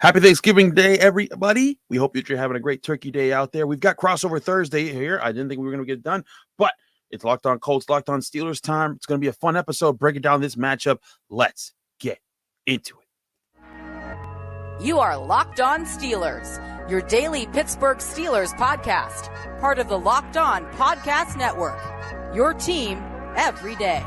Happy Thanksgiving Day, everybody. We hope that you're having a great turkey day out there. We've got crossover Thursday here. I didn't think we were going to get it done, but it's Locked On Colts, Locked On Steelers time. It's going to be a fun episode breaking down this matchup. Let's get into it. You are Locked On Steelers, your daily Pittsburgh Steelers podcast, part of the Locked On Podcast Network, your team every day.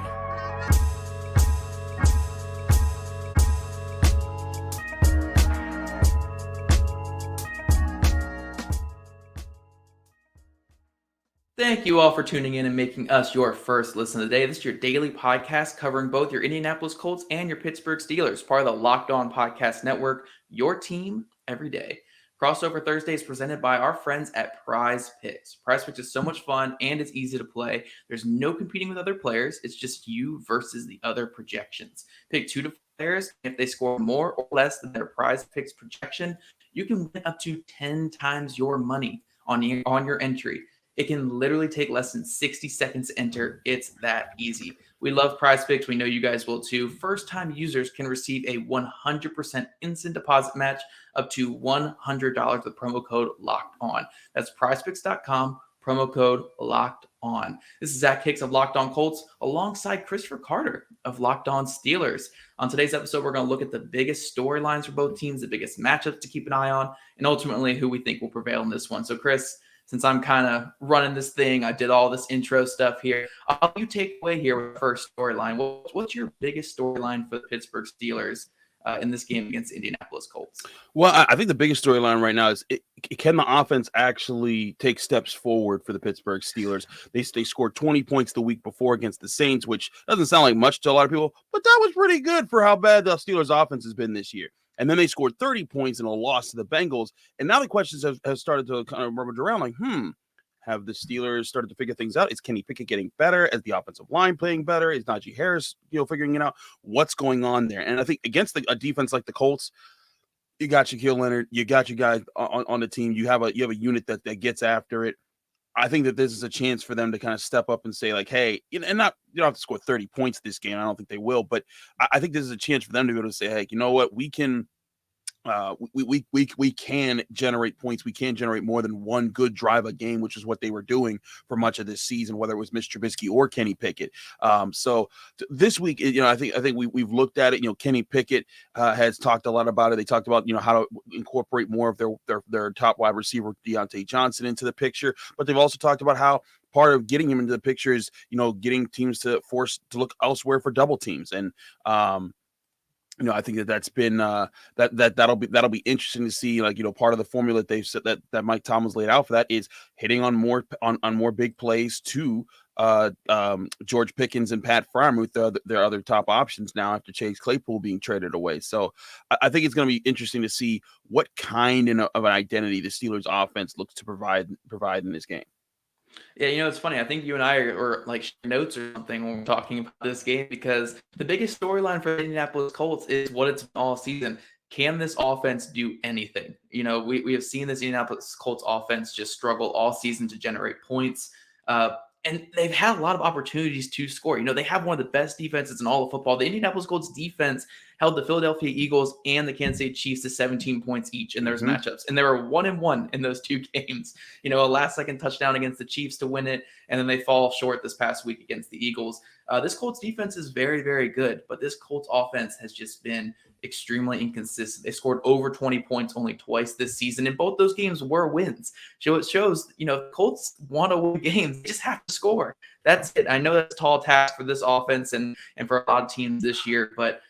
Thank you all for tuning in and making us your first listen of the day. This is your daily podcast covering both your Indianapolis Colts and your Pittsburgh Steelers, part of the Locked On Podcast Network, your team every day. Crossover Thursday is presented by our friends at Prize Picks. Prize Picks is so much fun and it's easy to play. There's no competing with other players. It's just you versus the other projections. Pick 2 to 4 players. If they score more or less than their Prize Picks projection, you can win up to 10 times your money on your entry. It can literally take less than 60 seconds to enter. It's that easy. We love Prize Picks. We know you guys will too. First-time users can receive a 100% instant deposit match up to $100 with promo code LOCKEDON. That's prizepicks.com, promo code LOCKEDON. This is Zach Hicks of Locked On Colts alongside Christopher Carter of Locked On Steelers. On today's episode, we're going to look at the biggest storylines for both teams, the biggest matchups to keep an eye on, and ultimately who we think will prevail in this one. So, Chris, since I'm kind of running this thing, I did all this intro stuff here. You take away here with the first storyline. What's your biggest storyline for the Pittsburgh Steelers in this game against the Indianapolis Colts? Well, I think the biggest storyline right now is can the offense actually take steps forward for the Pittsburgh Steelers? They scored 20 points the week before against the Saints, which doesn't sound like much to a lot of people, but that was pretty good for how bad the Steelers offense has been this year. And then they scored 30 points in a loss to the Bengals. And now the questions have started to kind of rummage around like, have the Steelers started to figure things out? Is Kenny Pickett getting better? Is the offensive line playing better? Is Najee Harris, figuring it out? What's going on there? And I think against a defense like the Colts, you got Shaq Leonard, you got your guys on the team. You have a unit that gets after it. I think that this is a chance for them to kind of step up and say, like, hey, and not you don't have to score 30 points this game. I don't think they will, but I think this is a chance for them to be able to say, hey, you know what, we can we can generate points. We can generate more than one good drive a game, which is what they were doing for much of this season, whether it was Mitch Trubisky or Kenny Pickett. So this week, I think we've looked at it. Kenny Pickett has talked a lot about it. They talked about how to incorporate more of their top wide receiver Deontay Johnson into the picture, but they've also talked about how part of getting him into the picture is getting teams to force to look elsewhere for double teams. And I think that's been that'll be interesting to see. Like, part of the formula that they've said that Mike Tomlin's laid out for that is hitting on more big plays to George Pickens and Pat Freiermuth, their other top options now after Chase Claypool being traded away. So I think it's going to be interesting to see what kind of an identity the Steelers offense looks to provide in this game. Yeah, it's funny. I think you and I are like notes or something when we're talking about this game, because the biggest storyline for the Indianapolis Colts is what it's been all season. Can this offense do anything? We have seen this Indianapolis Colts offense just struggle all season to generate points. And they've had a lot of opportunities to score. They have one of the best defenses in all of football. The Indianapolis Colts defense held the Philadelphia Eagles and the Kansas City Chiefs to 17 points each in those matchups. And they were 1-1 in those two games. A last-second touchdown against the Chiefs to win it, and then they fall short this past week against the Eagles. This Colts defense is very, very good, but this Colts offense has just been extremely inconsistent. They scored over 20 points only twice this season, and both those games were wins. So it shows, Colts want to win games. They just have to score. That's it. I know that's a tall task for this offense and for a lot of teams this year, but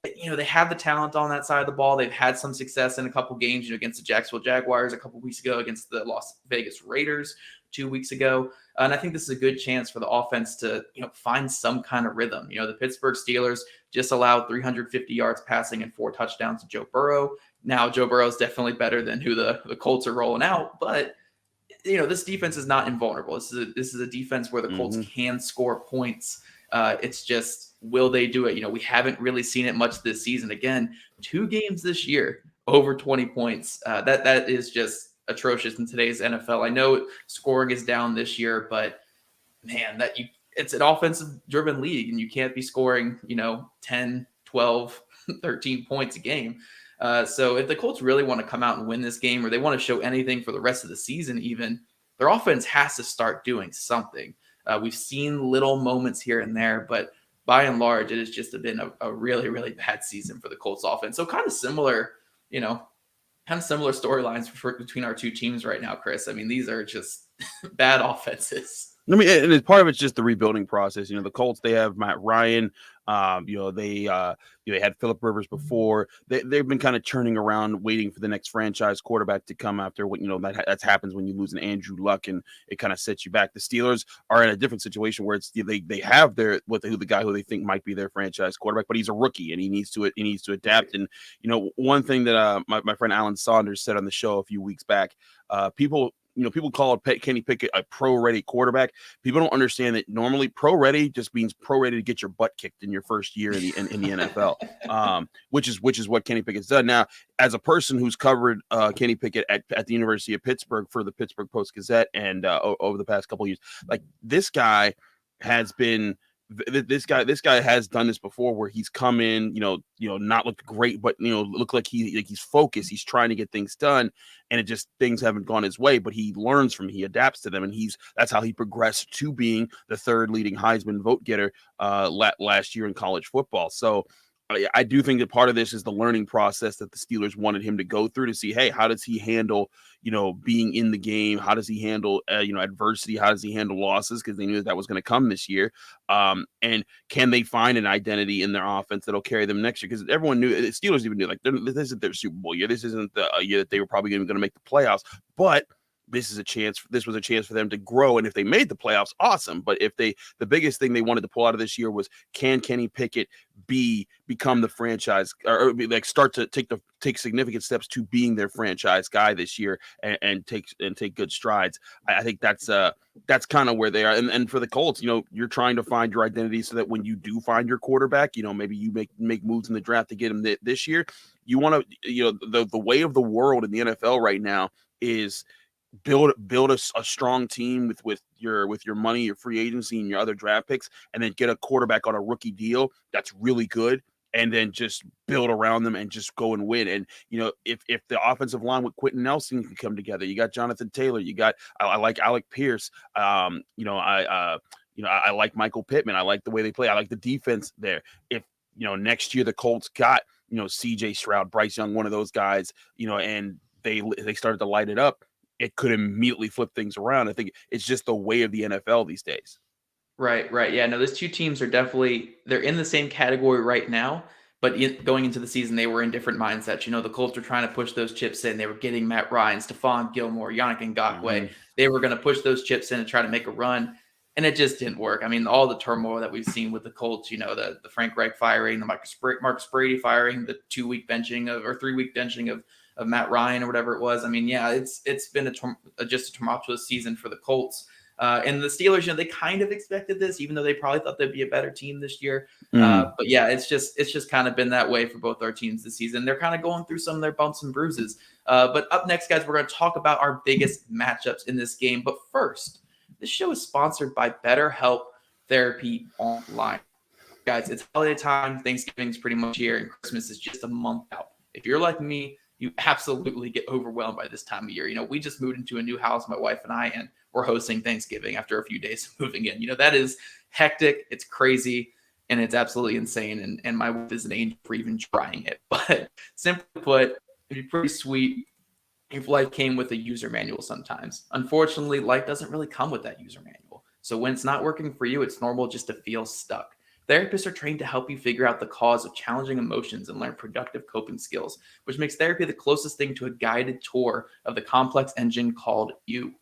they have the talent on that side of the ball. They've had some success in a couple games, against the Jacksonville Jaguars a couple weeks ago, against the Las Vegas Raiders 2 weeks ago. And I think this is a good chance for the offense to, find some kind of rhythm. The Pittsburgh Steelers just allowed 350 yards passing and 4 touchdowns to Joe Burrow. Now, Joe Burrow is definitely better than who the Colts are rolling out, but this defense is not invulnerable. This is a defense where the Colts can score points. It's just, will they do it? We haven't really seen it much this season. Again, 2 games this year, over 20 points. That is just atrocious in today's NFL. I know scoring is down this year, but man, it's an offensive driven league, and you can't be scoring, 10, 12, 13 points a game. So if the Colts really want to come out and win this game, or they want to show anything for the rest of the season, even, their offense has to start doing something. We've seen little moments here and there, but by and large, it has just been a really, really bad season for the Colts offense. So kind of similar storylines between our two teams right now, Chris. I mean, these are just bad offenses. I mean, and part of it's just the rebuilding process. The Colts, they have Matt Ryan. They had Phillip Rivers before. They've been kind of churning around, waiting for the next franchise quarterback to come after what that happens when you lose an Andrew Luck, and it kind of sets you back. The Steelers are in a different situation where it's they have the guy who they think might be their franchise quarterback, but he's a rookie and he needs to adapt. And one thing that my friend Alan Saunders said on the show a few weeks back, people call Kenny Pickett a pro-ready quarterback. People don't understand that normally pro-ready just means pro-ready to get your butt kicked in your first year in the NFL, which is what Kenny Pickett's done. Now, as a person who's covered Kenny Pickett at the University of Pittsburgh for the Pittsburgh Post-Gazette and over the past couple of years, like this guy has been. This guy has done this before, where he's come in, not looked great, but look like he's focused. He's trying to get things done, and things haven't gone his way. But he learns from, he adapts to them, and that's how he progressed to being the third leading Heisman vote getter last year in college football. So I do think that part of this is the learning process that the Steelers wanted him to go through to see, hey, how does he handle, being in the game? How does he handle, adversity? How does he handle losses? Because they knew that was going to come this year. And can they find an identity in their offense that'll carry them next year? Because everyone knew, the Steelers even knew, like, this isn't their Super Bowl year. This isn't the year that they were probably going to make the playoffs. But this was a chance for them to grow. And if they made the playoffs, awesome. But the biggest thing they wanted to pull out of this year was, can Kenny Pickett become the franchise, or like start to take significant steps to being their franchise guy this year, and take good strides. I think that's kind of where they are. And for the Colts, you're trying to find your identity so that when you do find your quarterback, maybe you make moves in the draft to get him this year. You want to, the way of the world in the NFL right now is build a strong team with your money, your free agency, and your other draft picks, and then get a quarterback on a rookie deal that's really good, and then just build around them and just go and win. And if the offensive line with Quenton Nelson can come together, you got Jonathan Taylor, I like Alec Pierce, I like Michael Pittman, I like the way they play, I like the defense there. If next year the Colts got CJ Stroud, Bryce Young, one of those guys, and they started to light it up, it could immediately flip things around. I think it's just the way of the NFL these days. Right. Yeah, no, those two teams are they're in the same category right now, but going into the season, they were in different mindsets. The Colts were trying to push those chips in. They were getting Matt Ryan, Stephon Gilmore, Yannick Ngakoue. Mm-hmm. They were going to push those chips in and try to make a run, and it just didn't work. I mean, all the turmoil that we've seen with the Colts, the Frank Reich firing, the Marcus Brady firing, the 2-week benching or 3-week benching of Matt Ryan or whatever it was. I mean, yeah, it's been just a tumultuous season for the Colts. And the Steelers, they kind of expected this, even though they probably thought they'd be a better team this year. But yeah, it's just kind of been that way for both our teams this season. They're kind of going through some of their bumps and bruises. But up next, guys, we're going to talk about our biggest matchups in this game. But first, this show is sponsored by BetterHelp Therapy Online. Guys, it's holiday time. Thanksgiving's pretty much here, and Christmas is just a month out. If you're like me, you absolutely get overwhelmed by this time of year. We just moved into a new house, my wife and I, and we're hosting Thanksgiving after a few days of moving in. That is hectic. It's crazy, and it's absolutely insane. And my wife is an angel for even trying it. But simply put, it'd be pretty sweet if life came with a user manual sometimes. Unfortunately, life doesn't really come with that user manual. So when it's not working for you, it's normal just to feel stuck. Therapists are trained to help you figure out the cause of challenging emotions and learn productive coping skills, which makes therapy the closest thing to a guided tour of the complex engine called you.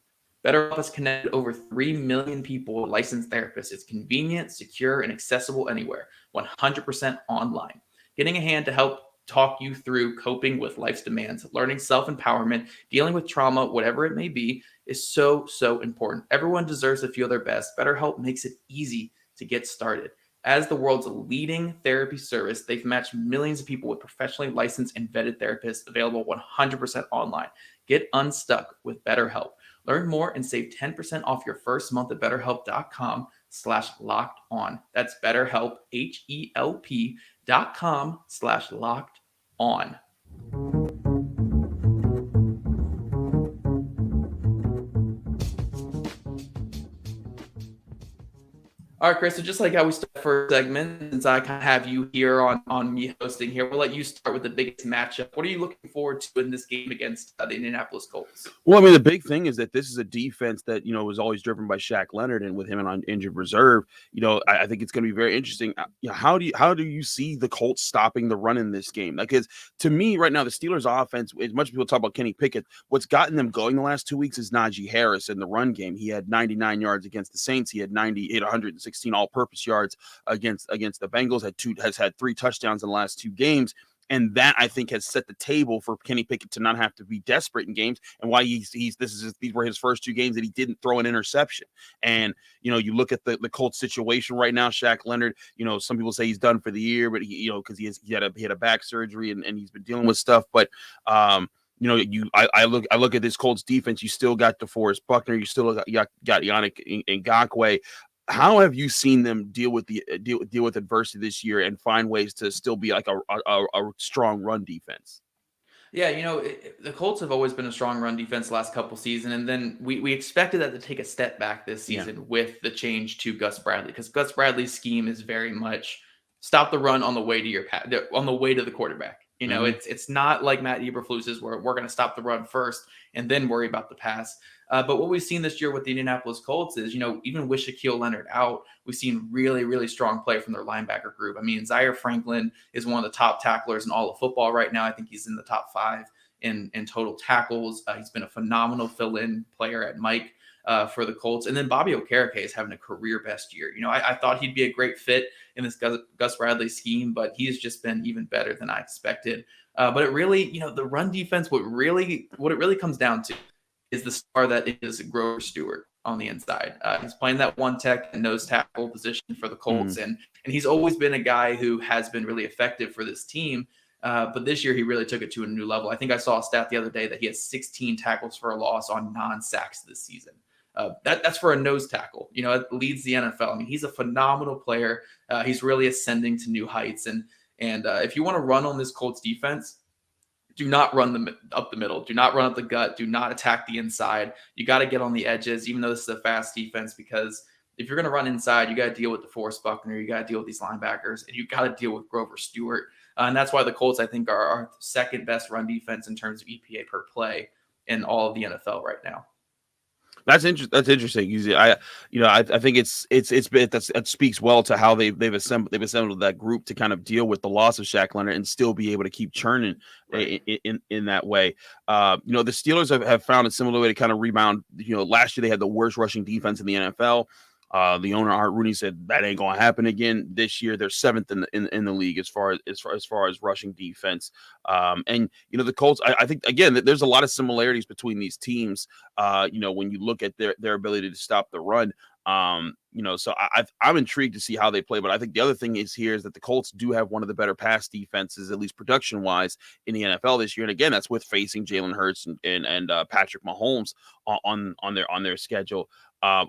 BetterHelp has connected over 3 million people with licensed therapists. It's convenient, secure, and accessible anywhere, 100% online. Getting a hand to help talk you through coping with life's demands, learning self-empowerment, dealing with trauma, whatever it may be, is so important. Everyone deserves to feel their best. BetterHelp makes it easy to get started. As the world's leading therapy service, they've matched millions of people with professionally licensed and vetted therapists, available 100% online. Get unstuck with BetterHelp. Learn more and save 10% off your first month at BetterHelp.com/lockedon. That's BetterHelp, pittsburghsteelers.com/locked-on. All right, Chris, so just like how we start the first segment, since I kind of have you here on me hosting here, we'll let you start with the biggest matchup. What are you looking forward to in this game against the Indianapolis Colts? Well, I mean, the big thing is that this is a defense that, was always driven by Shaq Leonard, and with him on injured reserve, I think it's going to be very interesting. How do you see the Colts stopping the run in this game? Because to me right now, the Steelers offense, as much as people talk about Kenny Pickett, what's gotten them going the last 2 weeks is Najee Harris in the run game. He had 99 yards against the Saints. He had 116 all-purpose yards against the Bengals. Has had 3 touchdowns in the last 2 games. And that, I think, has set the table for Kenny Pickett to not have to be desperate in games, and why these were his first 2 games that he didn't throw an interception. And you look at the Colts situation right now. Shaq Leonard, some people say he's done for the year, but he because he had a back surgery and he's been dealing with stuff. But I look at this Colts defense. You still got DeForest Buckner. You still got Yannick Ngakoue. How have you seen them deal with adversity this year and find ways to still be like a strong run defense? Yeah, the Colts have always been a strong run defense the last couple seasons, and then we expected that to take a step back this season with the change to Gus Bradley, because Gus Bradley's scheme is very much stop the run on the way to the quarterback. It's not like Matt Eberflus's where we're going to stop the run first and then worry about the pass. But what we've seen this year with the Indianapolis Colts is, even with Shaq Leonard out, we've seen really, really strong play from their linebacker group. I mean, Zaire Franklin is one of the top tacklers in all of football right now. I think he's in the top 5 in total tackles. He's been a phenomenal fill-in player at Mike for the Colts. And then Bobby Okereke is having a career best year. I thought he'd be a great fit in this Gus Bradley scheme, but he's just been even better than I expected. But it really, the run defense, what it really comes down to is the star that is Grover Stewart on the inside. He's playing that one tech and nose tackle position for the Colts, and he's always been a guy who has been really effective for this team. But this year he really took it to a new level. I think I saw a stat the other day that he has 16 tackles for a loss on non-sacks this season. That's for a nose tackle. It leads the NFL. I mean, he's a phenomenal player. He's really ascending to new heights. And if you want to run on this Colts defense, do not run up the middle. Do not run up the gut. Do not attack the inside. You got to get on the edges, even though this is a fast defense, because if you're going to run inside, you got to deal with DeForest Buckner. You got to deal with these linebackers, and you got to deal with Grover Stewart. And that's why the Colts, I think, are our second best run defense in terms of EPA per play in all of the NFL right now. That's interesting. That's interesting. I think that speaks well to how they've assembled that group to kind of deal with the loss of Shaq Leonard and still be able to keep churning in that way. The Steelers have found a similar way to kind of rebound. Last year they had the worst rushing defense in the NFL. The owner Art Rooney said that ain't going to happen again. This year they're 7th in the league as far as rushing defense. And the Colts, I think again that there's a lot of similarities between these teams. When you look at their ability to stop the run. So I'm intrigued to see how they play. But I think the other thing is that the Colts do have one of the better pass defenses, at least production wise, in the NFL this year. And again, that's with facing Jalen Hurts and Patrick Mahomes on their schedule.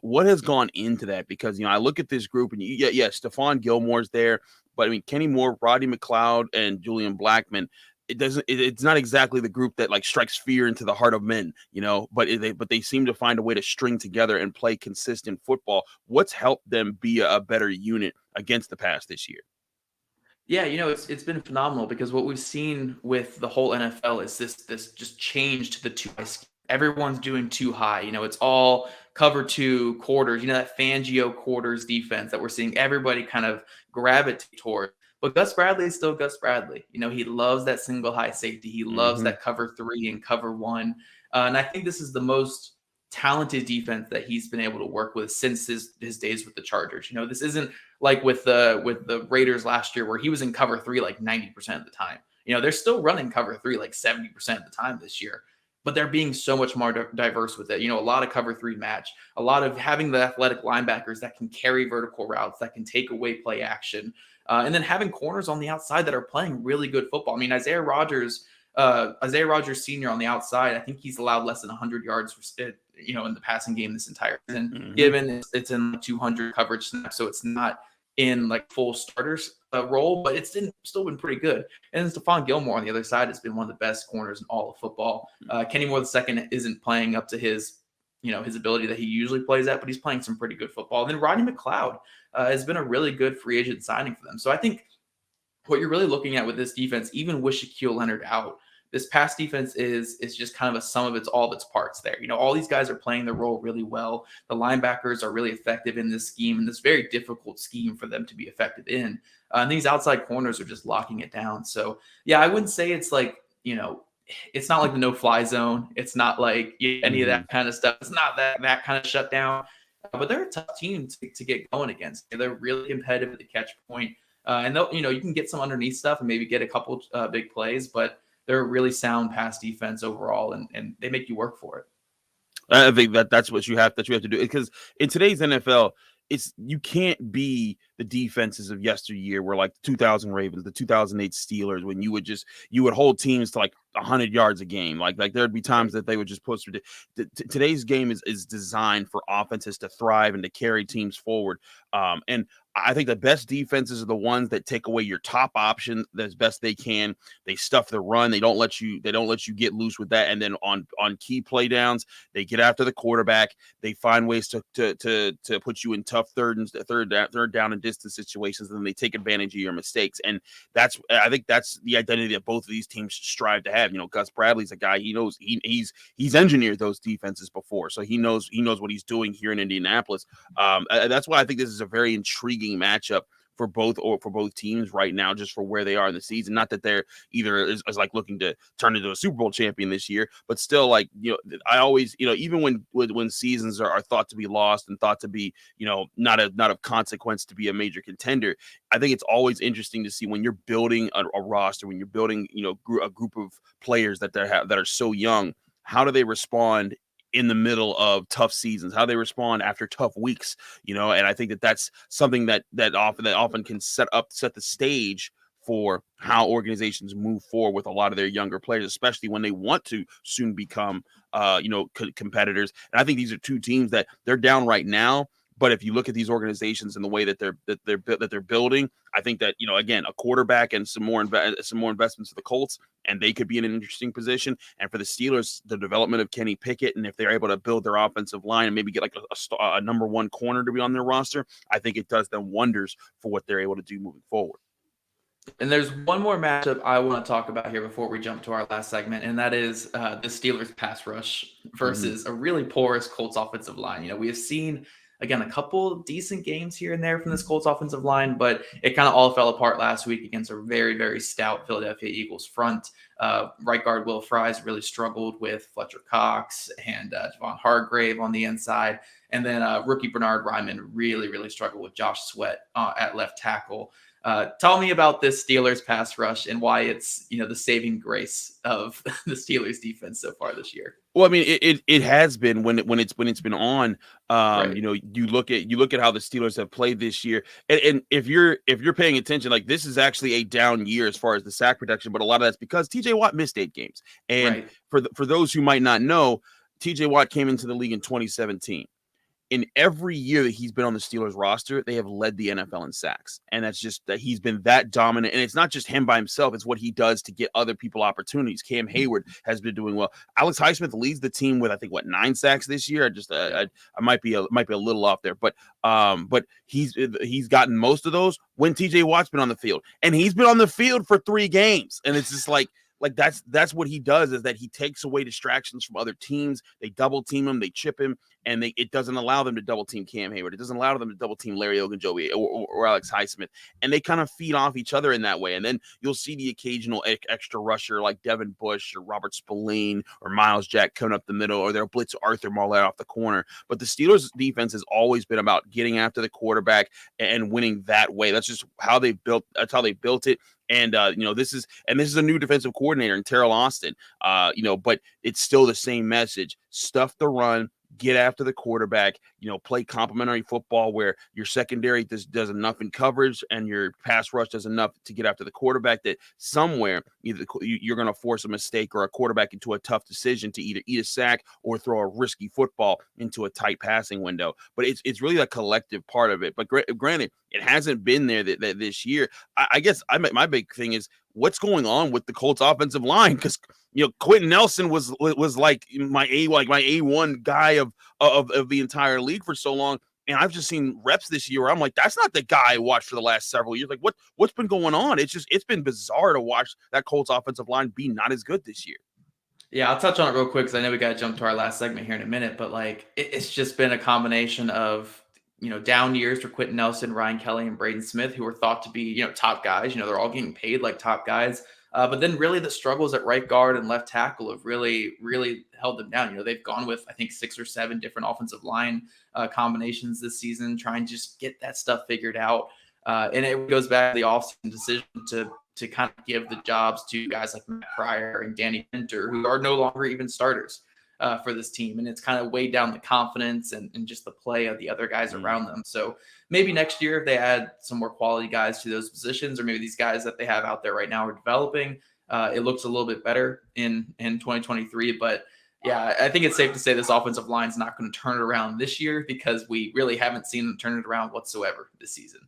What has gone into that? Because, I look at this group and Stephon Gilmore's there, but I mean, Kenny Moore, Rodney McLeod, and Julian Blackmon, it's not exactly the group that like strikes fear into the heart of men, but they seem to find a way to string together and play consistent football. What's helped them be a better unit against the pass this year? Yeah, it's been phenomenal, because what we've seen with the whole NFL is this just change to the 2 high scheme. Everyone's doing 2 high. It's all cover 2 quarters. That Fangio quarters defense that we're seeing everybody kind of gravitate toward. But Gus Bradley is still Gus Bradley. He loves that single high safety. He loves that cover 3 and cover 1. And I think this is the most talented defense that he's been able to work with since his days with the Chargers. This isn't like with the Raiders last year where he was in cover 3 like 90% of the time. They're still running cover 3 like 70% of the time this year. But they're being so much more diverse with it. A lot of cover 3 match, a lot of having the athletic linebackers that can carry vertical routes, that can take away play action. And then having corners on the outside that are playing really good football. I mean, Isaiah Rodgers Sr. on the outside, I think he's allowed less than 100 yards in the passing game this entire season, given it's in 200 coverage snaps. So it's not in like full starters role, but it's still been pretty good. And then Stephon Gilmore on the other side has been one of the best corners in all of football. Kenny Moore II isn't playing up to his ability that he usually plays at, but he's playing some pretty good football. And then Rodney McLeod has been a really good free agent signing for them. So I think what you're really looking at with this defense, even with Shaq Leonard out, this pass defense is just kind of a sum of all of its parts there. All these guys are playing their role really well. The linebackers are really effective in this scheme, and this very difficult scheme for them to be effective in. And these outside corners are just locking it down. So, yeah, I wouldn't say it's like, it's not like the no-fly zone. It's not like any of that kind of stuff. It's not that kind of shutdown. But they're a tough team to get going against. They're really competitive at the catch point. And you can get some underneath stuff and maybe get a couple big plays, but they're a really sound pass defense overall, and they make you work for it. I think that's what you have to do, because in today's NFL, you can't be the defenses of yesteryear, where like the 2000 Ravens, the 2008 Steelers, when you would hold teams to like 100 yards a game. Like there'd be times that they would just post. Today's game is designed for offenses to thrive and to carry teams forward. And I think the best defenses are the ones that take away your top option as best they can. They stuff the run. They don't let you get loose with that. And then on key play downs, they get after the quarterback. They find ways to put you in tough third down and distance situations, and then they take advantage of your mistakes. And I think that's the identity that both of these teams strive to have. Gus Bradley's a guy, he knows he's engineered those defenses before, so he knows what he's doing here in Indianapolis. That's why I think this is a very intriguing matchup for both teams right now, just for where they are in the season. Not that they're either is like looking to turn into a Super Bowl champion this year, but still, like, I always, even when seasons are thought to be lost and thought to be, not of consequence to be a major contender, I think it's always interesting to see when you're building a roster, when you're building, a group of players that are so young, how do they respond in the middle of tough seasons, how they respond after tough weeks, and I think that's something that often can set the stage for how organizations move forward with a lot of their younger players, especially when they want to soon become, competitors. And I think these are two teams that they're down right now. But if you look at these organizations and the way that they're building, I think that, again, a quarterback and some more investments for the Colts, and they could be in an interesting position. And for the Steelers, the development of Kenny Pickett, and if they're able to build their offensive line and maybe get like a number one corner to be on their roster, I think it does them wonders for what they're able to do moving forward. And there's one more matchup I want to talk about here before we jump to our last segment, and that is the Steelers pass rush versus a really porous Colts offensive line. We have seen, again, a couple decent games here and there from this Colts offensive line, but it kind of all fell apart last week against a very, very stout Philadelphia Eagles front. Right guard Will Fries really struggled with Fletcher Cox and Javon Hargrave on the inside. And then rookie Bernard Ryman really, really struggled with Josh Sweat at left tackle. Tell me about this Steelers pass rush and why it's, the saving grace of the Steelers defense so far this year. Well, I mean, it has been when it's been on. Right. You look at how the Steelers have played this year, and if you're paying attention, like, this is actually a down year as far as the sack production, but a lot of that's because TJ Watt missed 8 games. And right. for those who might not know, TJ Watt came into the league in 2017. In every year that he's been on the Steelers roster, they have led the NFL in sacks. And that's just that he's been that dominant. And it's not just him by himself. It's what he does to get other people opportunities. Cam Heyward has been doing well. Alex Highsmith leads the team with, I think, 9 sacks this year. I might be a little off there, but he's gotten most of those when TJ Watt's been on the field. And he's been on the field for 3 games. And it's just like that's what he does, is that he takes away distractions from other teams. They double team him, they chip him, and it doesn't allow them to double team Cam Heyward. It doesn't allow them to double team Larry Ogunjobi or Alex Highsmith, and they kind of feed off each other in that way. And then you'll see the occasional extra rusher like Devin Bush or Robert Spillane or Miles Jack coming up the middle, or they'll blitz Arthur Marlette off the corner. But the Steelers' defense has always been about getting after the quarterback and winning that way. That's just how they built. That's how they built it. And this is a new defensive coordinator in Terrell Austin. But it's still the same message: stuff the run, get after the quarterback, play complementary football where your secondary does enough in coverage and your pass rush does enough to get after the quarterback that somewhere either you're going to force a mistake or a quarterback into a tough decision to either eat a sack or throw a risky football into a tight passing window. But it's really a collective part of it. But granted, it hasn't been there that this year. I guess my big thing is what's going on with the Colts offensive line, because Quenton Nelson was like my A1 guy of the entire league for so long, and I've just seen reps this year where I'm like, that's not the guy I watched for the last several years. Like what's been going on? It's been bizarre to watch that Colts offensive line be not as good this year. Yeah, I'll touch on it real quick because I know we got to jump to our last segment here in a minute, but like it's just been a combination of down years for Quenton Nelson, Ryan Kelly, and Braden Smith, who were thought to be, top guys. They're all getting paid like top guys. But then really the struggles at right guard and left tackle have really, really held them down. They've gone with, I think, 6 or 7 different offensive line combinations this season, trying to just get that stuff figured out. And it goes back to the offseason decision to kind of give the jobs to guys like Matt Pryor and Danny Pinter, who are no longer even starters for this team. And it's kind of weighed down the confidence and just the play of the other guys around them. So maybe next year, if they add some more quality guys to those positions, or maybe these guys that they have out there right now are developing, it looks a little bit better in 2023. But yeah, I think it's safe to say this offensive line is not going to turn it around this year, because we really haven't seen them turn it around whatsoever this season.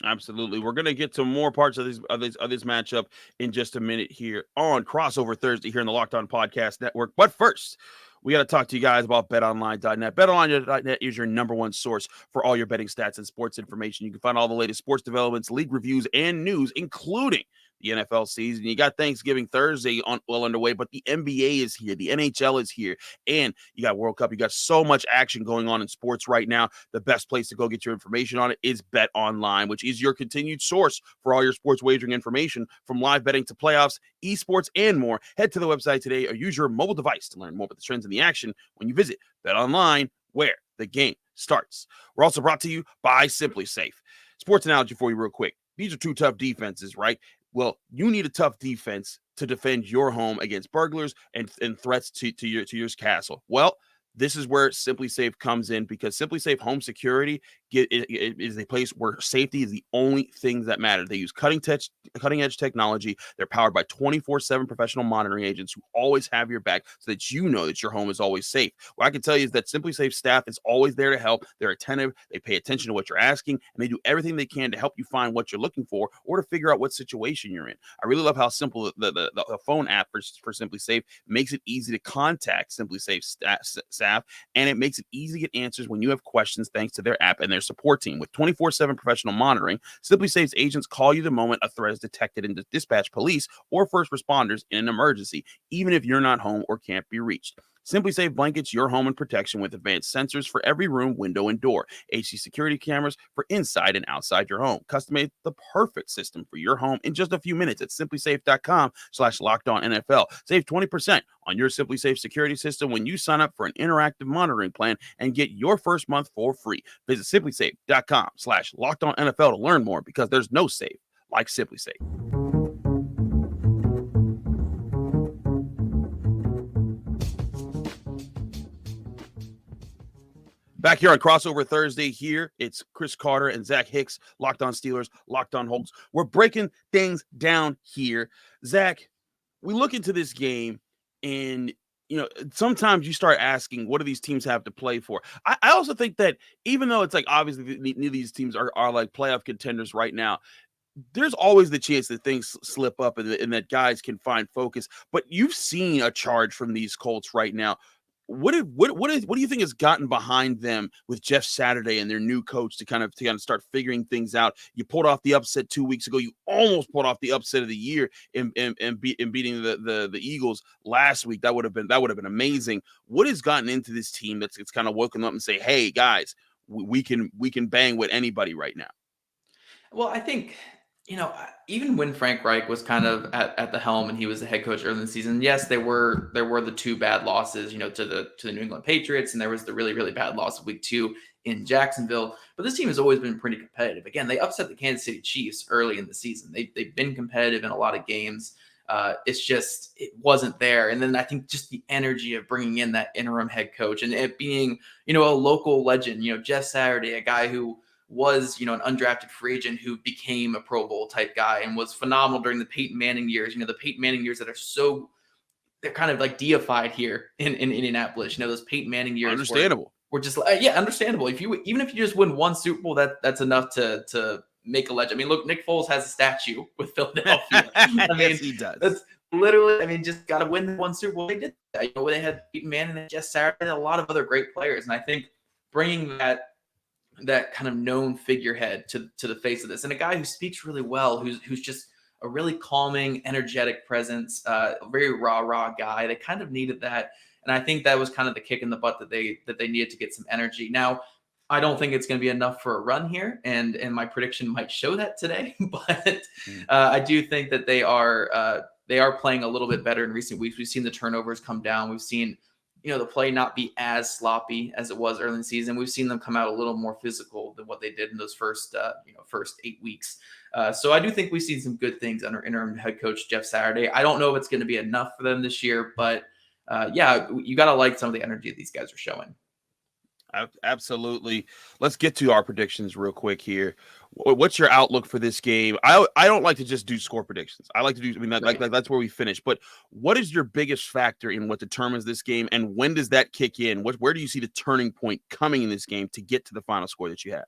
Absolutely. We're going to get to more parts of this matchup in just a minute here on Crossover Thursday here in the Locked On Podcast Network. But first, we got to talk to you guys about betonline.net. Betonline.net is your number one source for all your betting stats and sports information. You can find all the latest sports developments, league reviews, and news, including the NFL season. You got Thanksgiving Thursday well underway, but the NBA is here. The NHL is here. And you got World Cup. You got so much action going on in sports right now. The best place to go get your information on it is Bet Online, which is your continued source for all your sports wagering information, from live betting to playoffs, esports, and more. Head to the website today or use your mobile device to learn more about the trends in the action when you visit Bet Online, where the game starts. We're also brought to you by Simply Safe. Sports analogy for you real quick. These are 2 tough defenses, right? Well, you need a tough defense to defend your home against burglars and threats to your castle. Well, this is where Simply Safe comes in, because Simply Safe Home Security is a place where safety is the only thing that matters. They use cutting edge technology. They're powered by 24/7 professional monitoring agents who always have your back, so that you know that your home is always safe. What I can tell you is that Simply Safe staff is always there to help. They're attentive. They pay attention to what you're asking, and they do everything they can to help you find what you're looking for or to figure out what situation you're in. I really love how simple the phone app for Simply Safe makes it easy to contact Simply Safe staff, and it makes it easy to get answers when you have questions, thanks to their app and their support team. With 24/7 professional monitoring, Simply Safe's agents call you the moment a threat is detected and dispatch police or first responders in an emergency, even if you're not home or can't be reached. Simply Safe blankets your home in protection with advanced sensors for every room, window, and door, HD security cameras for inside and outside your home. Custom-made the perfect system for your home in just a few minutes at simplysafe.com/lockedonnfl. Save 20% on your Simply Safe security system when you sign up for an interactive monitoring plan and get your first month for free. Visit simplysafe.com/lockedonnfl to learn more, because there's no safe like Simply Safe. Back here on Crossover Thursday here, it's Chris Carter and Zach Hicks, Locked On Steelers, Locked On Colts. We're breaking things down here. Zach, we look into this game, and sometimes you start asking, what do these teams have to play for? I also think that even though it's like obviously neither of these teams are like playoff contenders right now, there's always the chance that things slip up and that guys can find focus. But you've seen a charge from these Colts right now. What do you think has gotten behind them with Jeff Saturday and their new coach to kind of start figuring things out? You pulled off the upset 2 weeks ago. You almost pulled off the upset of the year in beating the Eagles last week. That would have been amazing. What has gotten into this team that's kind of woken up and say, hey guys, we can bang with anybody right now? Well, I think, even when Frank Reich was kind of at the helm and he was the head coach early in the season, yes, there were the 2 bad losses, to the New England Patriots, and there was the really, really bad loss of week 2 in Jacksonville. But this team has always been pretty competitive. Again, they upset the Kansas City Chiefs early in the season. They've been competitive in a lot of games. It wasn't there. And then I think just the energy of bringing in that interim head coach and it being, a local legend, Jeff Saturday, a guy who was, an undrafted free agent who became a Pro Bowl type guy and was phenomenal during the Peyton Manning years, the Peyton Manning years that are they're kind of like deified here in Indianapolis, those Peyton Manning years. Understandable. We're just understandable. Even if you just win one Super Bowl, that's enough to make a legend. I mean, look, Nick Foles has a statue with Philadelphia. Yes, he does. That's literally, just got to win one Super Bowl. They did that. When they had Peyton Manning and Jeff Saturday, and a lot of other great players. And I think bringing that kind of known figurehead to the face of this, and a guy who speaks really well, who's just a really calming, energetic presence, a very raw guy. They kind of needed that. And I think that was kind of the kick in the butt that they needed to get some energy. Now, I don't think it's going to be enough for a run here, and my prediction might show that today. But I do think that they are playing a little bit better in recent weeks. We've seen the turnovers come down. We've seen the play not be as sloppy as it was early in the season. We've seen them come out a little more physical than what they did in those first 8 weeks. So I do think we've seen some good things under interim head coach Jeff Saturday. I don't know if it's going to be enough for them this year, but you got to like some of the energy these guys are showing. Absolutely. Let's get to our predictions real quick here. What's your outlook for this game? I don't like to just do score predictions. I like to do, that's where we finish. But what is your biggest factor in what determines this game, and when does that kick in? Where do you see the turning point coming in this game to get to the final score that you have?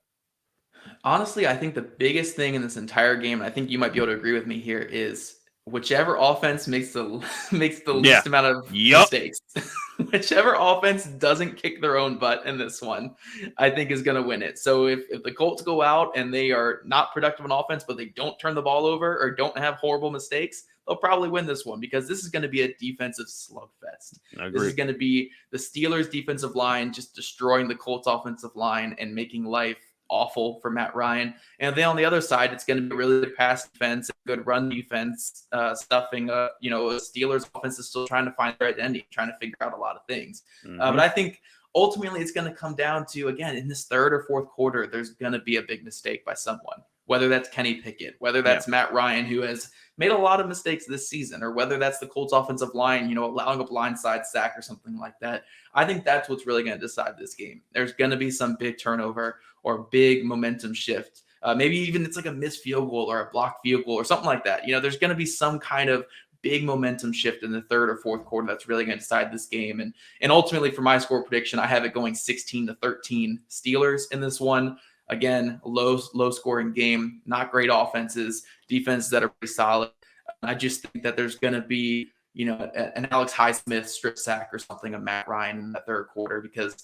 Honestly, I think the biggest thing in this entire game, and I think you might be able to agree with me here, is whichever offense makes the least amount of mistakes. Whichever offense doesn't kick their own butt in this one, I think is going to win it. So if the Colts go out and they are not productive on offense, but they don't turn the ball over or don't have horrible mistakes, they'll probably win this one, because this is going to be a defensive slugfest. This is going to be the Steelers defensive line just destroying the Colts offensive line and making life awful for Matt Ryan. And then on the other side, it's going to be really good pass defense, good run defense, stuffing. Steelers offense is still trying to find their identity, trying to figure out a lot of things. But I think ultimately it's going to come down to, again, in this third or fourth quarter, there's going to be a big mistake by someone, whether that's Kenny Pickett, whether that's Matt Ryan, who has made a lot of mistakes this season, or whether that's the Colts offensive line, allowing a blindside sack or something like that. I think that's what's really going to decide this game. There's going to be some big turnover or big momentum shift. Maybe even it's like a missed field goal or a blocked field goal or something like that. There's going to be some kind of big momentum shift in the third or fourth quarter that's really going to decide this game. And ultimately, for my score prediction, I have it going 16-13 Steelers in this one. Again, low scoring game, not great offenses, defenses that are pretty solid. I just think that there's going to be, an Alex Highsmith strip sack or something of Matt Ryan in the third quarter, because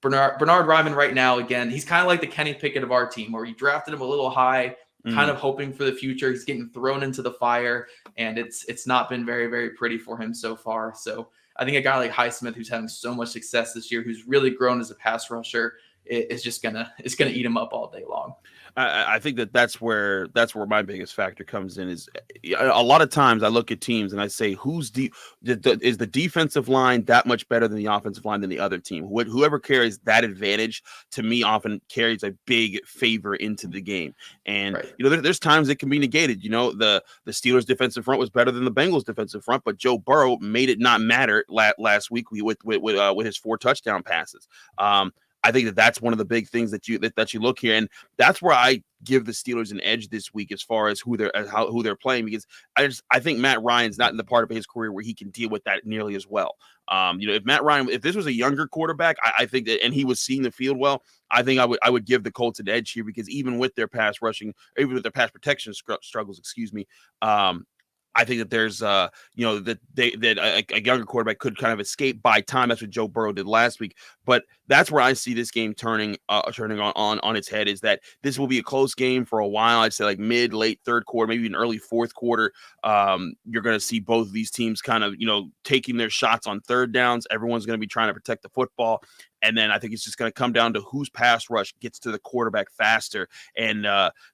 Bernard Ryman right now, again, he's kind of like the Kenny Pickett of our team, where you drafted him a little high, kind of hoping for the future. He's getting thrown into the fire, and it's not been very, very pretty for him so far. So I think a guy like Highsmith, who's having so much success this year, who's really grown as a pass rusher, it's just gonna eat him up all day long. I think that's where my biggest factor comes in. Is a lot of times I look at teams and I say, is the defensive line that much better than the offensive line than the other team? Whoever carries that advantage, to me, often carries a big favor into the game. And there's times it can be negated. The Steelers defensive front was better than the Bengals defensive front, but Joe Burrow made it not matter last week with his 4 touchdown passes. I think that's one of the big things that you look here, and that's where I give the Steelers an edge this week as far as who they're playing, because I think Matt Ryan's not in the part of his career where he can deal with that nearly as well. If this was a younger quarterback, I think that, and he was seeing the field well, I think I would give the Colts an edge here, because even with their pass rushing, even with their pass protection struggles, I think that there's, that a younger quarterback could kind of escape by time. That's what Joe Burrow did last week. But that's where I see this game turning on its head, is that this will be a close game for a while. I'd say like mid, late third quarter, maybe even early fourth quarter. You're going to see both of these teams kind of, taking their shots on third downs. Everyone's going to be trying to protect the football. And then I think it's just going to come down to whose pass rush gets to the quarterback faster. And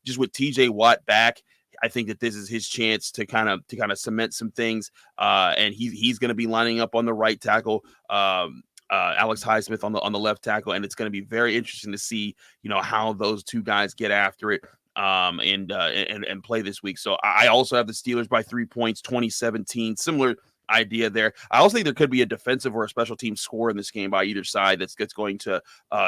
just with TJ Watt back, I think that this is his chance to kind of cement some things, and he's going to be lining up on the right tackle, Alex Highsmith on the left tackle, and it's going to be very interesting to see how those two guys get after it. and play this week. So I also have the Steelers by 3 points, 2017. Similar idea there. I also think there could be a defensive or a special team score in this game by either side that's going to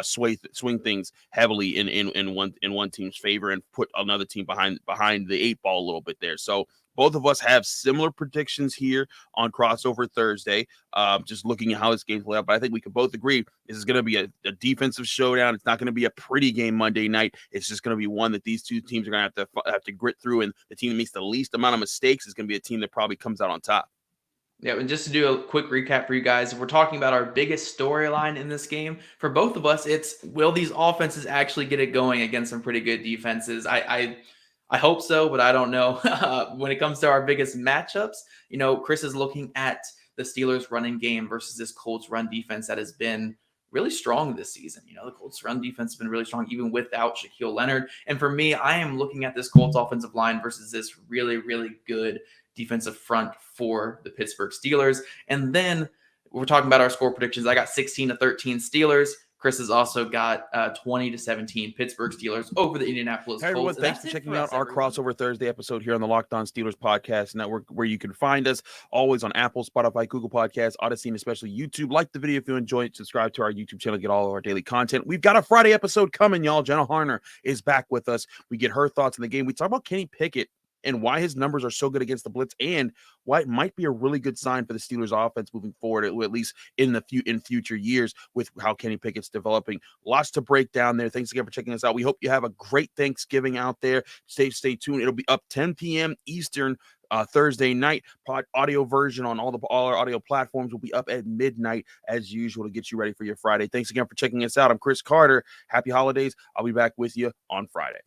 swing things heavily in one team's favor and put another team behind the 8 ball a little bit there. So both of us have similar predictions here on Crossover Thursday. Just looking at how this game plays out, but I think we can both agree this is going to be a defensive showdown. It's not going to be a pretty game Monday night. It's just going to be one that these two teams are going to have to grit through, and the team that makes the least amount of mistakes is going to be a team that probably comes out on top. Yeah, and just to do a quick recap for you guys, if we're talking about our biggest storyline in this game, for both of us, it's will these offenses actually get it going against some pretty good defenses? I hope so, but I don't know. When it comes to our biggest matchups, Chris is looking at the Steelers running game versus this Colts run defense that has been really strong this season. The Colts run defense has been really strong even without Shaq Leonard. And for me, I am looking at this Colts offensive line versus this really, really good defensive front for the Pittsburgh Steelers. And then we're talking about our score predictions. I got 16-13 Steelers. Chris has also got 20-17 Pittsburgh Steelers over the Indianapolis Colts. Hey everyone, thanks for checking out our Crossover Thursday episode here on the Locked On Steelers Podcast Network, where you can find us always on Apple, Spotify, Google Podcasts, Odyssey, and especially YouTube. Like the video if you enjoy it. Subscribe to our YouTube channel, get all of our daily content. We've got a Friday episode coming, y'all. Jenna Harner is back with us. We get her thoughts on the game. We talk about Kenny Pickett and why his numbers are so good against the blitz, and why it might be a really good sign for the Steelers offense moving forward, at least in future years with how Kenny Pickett's developing. Lots to break down there. Thanks again for checking us out. We hope you have a great Thanksgiving out there. Stay tuned. It'll be up 10 p.m. Eastern Thursday night. Audio version on all our audio platforms will be up at midnight as usual to get you ready for your Friday. Thanks again for checking us out. I'm Chris Carter. Happy holidays. I'll be back with you on Friday.